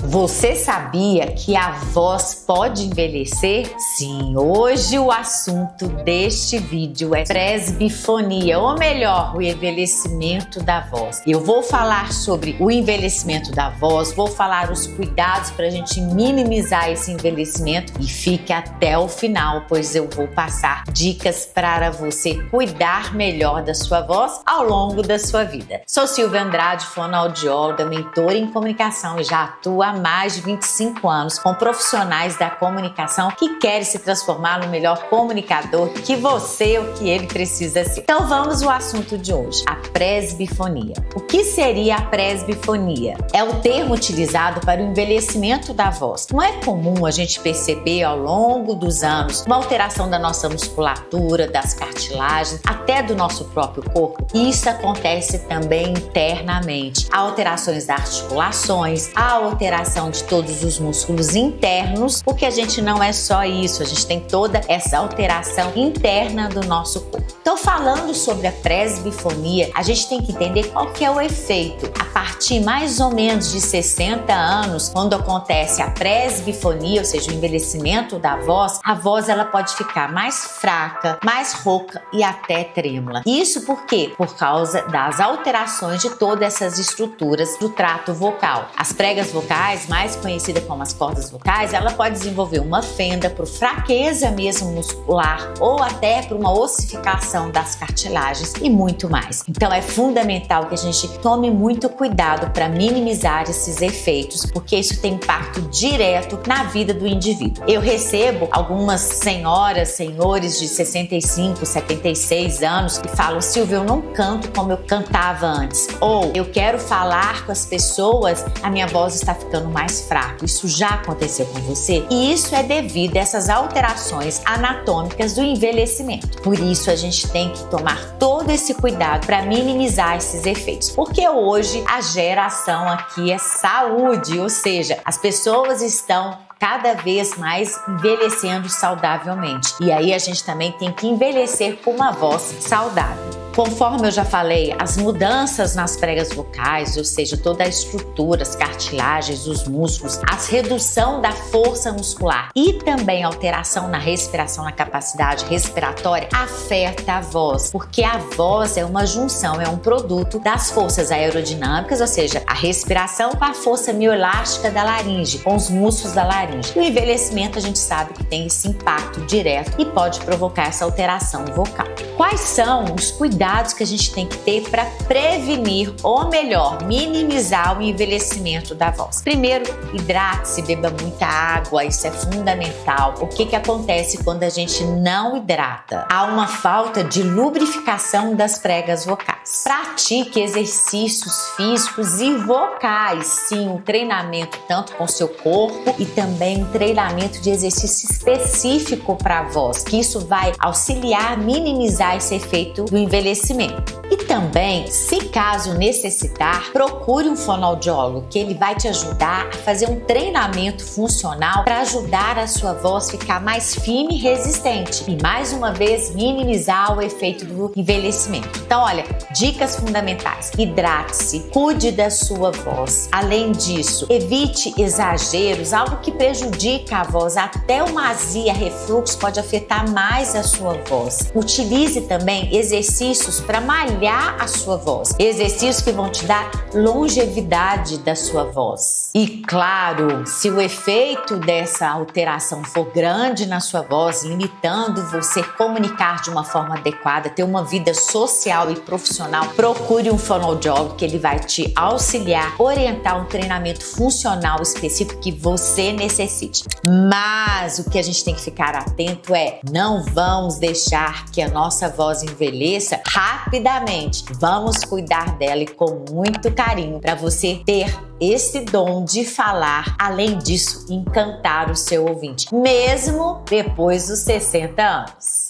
Você sabia que a voz pode envelhecer? Sim, hoje o assunto deste vídeo é presbifonia, ou melhor, o envelhecimento da voz. Eu vou falar sobre o envelhecimento da voz, vou falar os cuidados para a gente minimizar esse envelhecimento e fique até o final, pois eu vou passar dicas para você cuidar melhor da sua voz ao longo da sua vida. Sou Silvia Andrade, fonoaudióloga, mentora em comunicação e já atuo há mais de 25 anos com profissionais da comunicação que querem se transformar no melhor comunicador que você ou que ele precisa ser. Então vamos ao assunto de hoje, a presbifonia. O que seria a presbifonia? É o termo utilizado para o envelhecimento da voz. Não é comum a gente perceber ao longo dos anos uma alteração da nossa musculatura, das cartilagens, até do nosso próprio corpo. Isso acontece também internamente. Há alterações das articulações, há alteração de todos os músculos internos, porque a gente não é só isso, a gente tem toda essa alteração interna do nosso corpo. Então, falando sobre a presbifonia, a gente tem que entender qual que é o efeito. A partir mais ou menos de 60 anos, quando acontece a presbifonia, ou seja, o envelhecimento da voz, a voz ela pode ficar mais fraca, mais rouca e até trêmula. Isso por quê? Por causa das alterações de todas essas estruturas do trato vocal. As pregas vocais, mais conhecida como as cordas vocais, ela pode desenvolver uma fenda por fraqueza mesmo muscular ou até por uma ossificação das cartilagens e muito mais. Então é fundamental que a gente tome muito cuidado para minimizar esses efeitos, porque isso tem impacto direto na vida do indivíduo. Eu recebo algumas senhoras, senhores de 65, 76 anos que falam: Silvia, eu não canto como eu cantava antes. Ou eu quero falar com as pessoas, a minha voz está ficando mais fraca. Isso já aconteceu com você? E isso é devido a essas alterações anatômicas do envelhecimento. Por isso a gente tem que tomar todo esse cuidado para minimizar esses efeitos. Porque hoje a geração aqui é saúde, ou seja, as pessoas estão cada vez mais envelhecendo saudavelmente. E aí a gente também tem que envelhecer com uma voz saudável. Conforme eu já falei, as mudanças nas pregas vocais, ou seja, toda a estrutura, as cartilagens, os músculos, a redução da força muscular e também alteração na respiração, na capacidade respiratória, afeta a voz, porque a voz é uma junção, é um produto das forças aerodinâmicas, ou seja, a respiração com a força mioelástica da laringe, com os músculos da laringe. E o envelhecimento a gente sabe que tem esse impacto direto e pode provocar essa alteração vocal. Quais são os cuidados que a gente tem que ter para prevenir, ou melhor, minimizar o envelhecimento da voz? Primeiro, hidrate-se, beba muita água, isso é fundamental. O que acontece quando a gente não hidrata? Há uma falta de lubrificação das pregas vocais. Pratique exercícios físicos e vocais, sim, um treinamento tanto com o seu corpo e também um treinamento de exercício específico para a voz, que isso vai auxiliar a minimizar esse efeito do envelhecimento. E também, se caso necessitar, procure um fonoaudiólogo, que ele vai te ajudar a fazer um treinamento funcional para ajudar a sua voz ficar mais firme e resistente e, mais uma vez, minimizar o efeito do envelhecimento. Então, olha, dicas fundamentais: hidrate-se, cuide da sua voz. Além disso, evite exageros, algo que prejudica a voz, até uma azia, refluxo pode afetar mais a sua voz. Utilize também exercícios para malhar a sua voz, exercícios que vão te dar longevidade da sua voz. E claro, se o efeito dessa alteração for grande na sua voz, limitando você comunicar de uma forma adequada, ter uma vida social e profissional, procure um fonoaudiólogo, que ele vai te auxiliar, orientar um treinamento funcional específico que você necessite. Mas o que a gente tem que ficar atento é: não vamos deixar que a nossa voz envelheça rapidamente. Vamos cuidar dela e com muito carinho para você ter esse dom de falar, além disso, encantar o seu ouvinte, mesmo depois dos 60 anos.